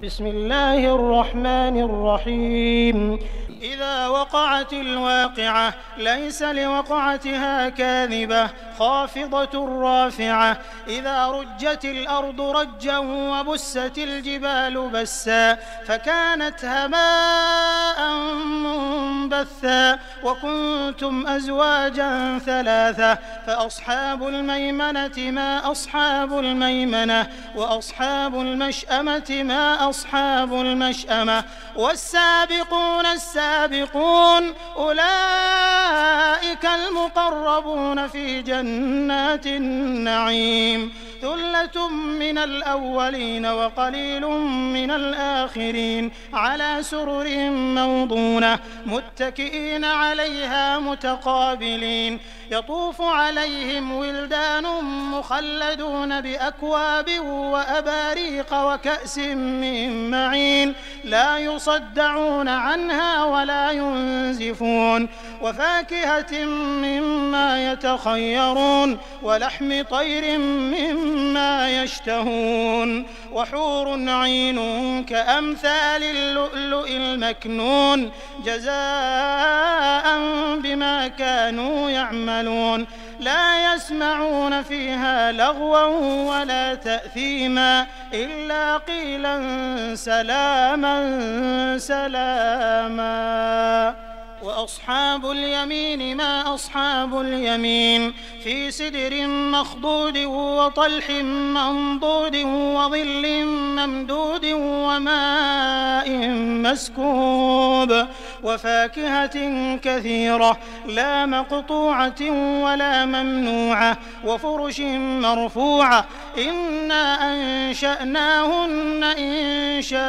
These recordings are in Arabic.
بسم الله الرحمن الرحيم. إذا وقعت الواقعة ليس لوقعتها كاذبة خافضة رافعة. إذا رجت الأرض رجا وبست الجبال بسا فكانت هباء منبثا وكنتم أزواجا ثلاثة فأصحاب الميمنة ما أصحاب الميمنة وأصحاب المشأمة ما أصحاب المشأمة والسابقون السابقون أولئك المقربون في جنات النعيم. ثلة من الأولين وقليل من الآخرين على سرر موضونة متكئين عليها متقابلين. يطوف عليهم ولدان مخلدون بأكواب وأباريق وكأس من معين لا يصدعون عنها ولا ينزفون وفاكهة مما يتخيرون ولحم طير مما يشتهون وحور عين كأمثال اللؤلؤ المكنون جزاء بما كانوا يعملون. لا يسمعون فيها لغوا ولا تأثيما إلا قيلا سلاما سلاما. وأصحاب اليمين ما أصحاب اليمين في سدر مخضود وطلح منضود وظل ممدود وماء مسكوب وفاكهة كثيرة لا مقطوعة ولا ممنوعة وفرش مرفوعة. إنا أنشأناهن إنشاء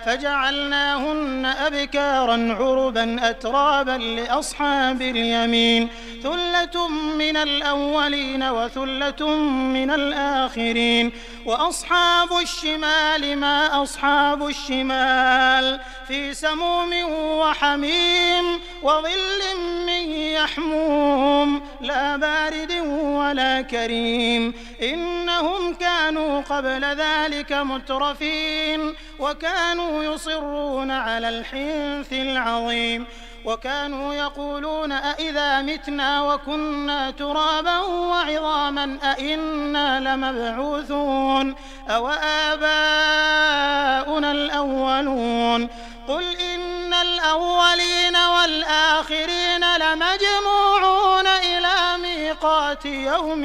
فجعلناهن أبكارا عربا أترابا لأصحاب اليمين. ثلة من الأولين وثلة من الآخرين. وأصحاب الشمال ما أصحاب الشمال في سموم وحميم وظل من يحموم لا بارد ولا كريم. إنهم كانوا قبل ذلك مترفين وكانوا يصرون على الحنث العظيم وكانوا يقولون أئذا متنا وكنا ترابا وعظاما أئنا لمبعوثون أو آباؤنا الأولون. قل إن الأولين والآخرين لمجموعون إلى ميقات يوم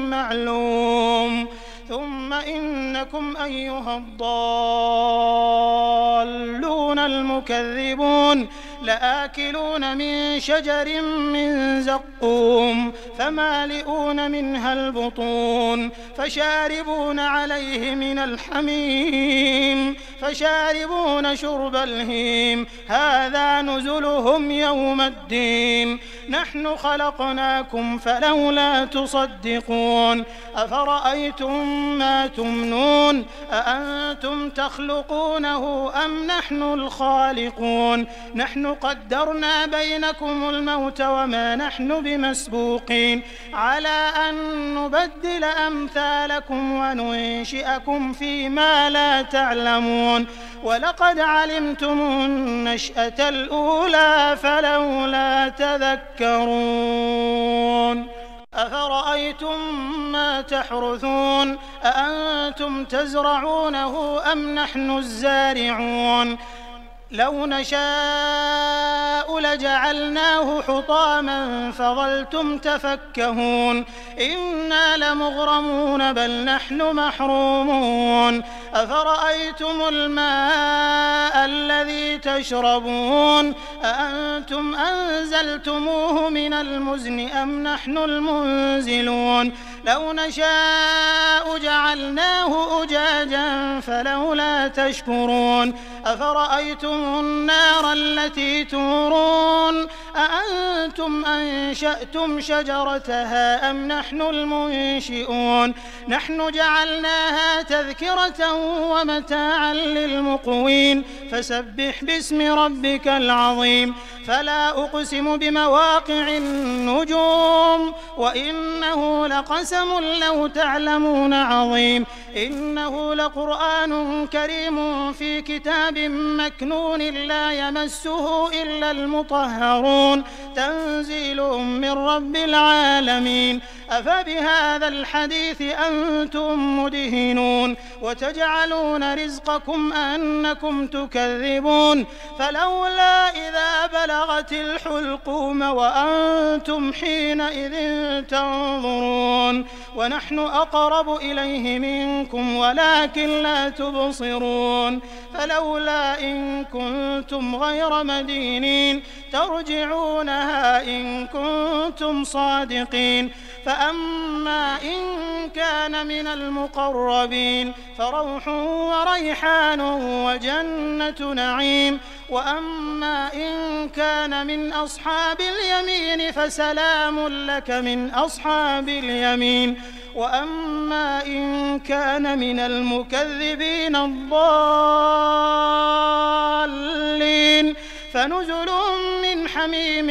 معلوم. ثم إنكم أيها الضالون المكذبون لآكلون من شجر من زقوم فمالئون منها البطون فشاربون عليه من الحميم فشاربون شرب الهيم هذا نزلهم يوم الدين. نحن خلقناكم فلولا تصدقون. أفرأيتم ما تمنون أأنتم تخلقونه أم نحن الخالقون. نحن قدرنا بينكم الموت وما نحن بمسبوقين على أن نبدل أمثالكم وننشئكم فيما لا تعلمون. ولقد علمتم النشأة الأولى فلولا تذكرون. أفرأيتم ما تحرثون أأنتم تزرعونه أم نحن الزارعون. لو نشاء لجعلناه حطاما فظلتم تفكهون. إنا لمغرمون بل نحن محرومون. أفرأيتم الماء الذي تشربون أأنتم أنزلتموه من المزن أم نحن المنزلون. لو نشاء جعلناه أجاجا فلولا تشكرون. أفرأيتم النار التي تورون أأنتم أنشأتم شجرتها أم نحن المنشئون. نحن جعلناها تذكرة ومتاعا للمقوين فسبح باسم ربك العظيم فلا أقسم بمواقع النجوم وإنه لقسم لو تعلمون عظيم إنه لقرآن كريم في كتاب مكنون لا يمسه إلا المطهرون تنزيل من رب العالمين أفبهذا الحديث أنتم مدهنون وتجعلون رزقكم أنكم تكذبون فلولا إذا بلغت الحلقوم وأنتم حينئذ تنظرون ونحن أقرب إليه منكم ولكن لا تبصرون فلولا إن كنتم غير مدينين ترجعونها إن كنتم صادقين فأما إن كان من المقربين فروح وريحان وجنة نعيم وأما إن كان من أصحاب اليمين فسلام لك من أصحاب اليمين وأما إن كان من المكذبين الضالين فنزل من حميم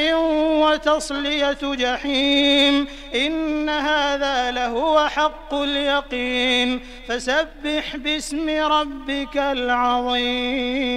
وتصلية جحيم إن هذا لهو حق اليقين فسبح باسم ربك العظيم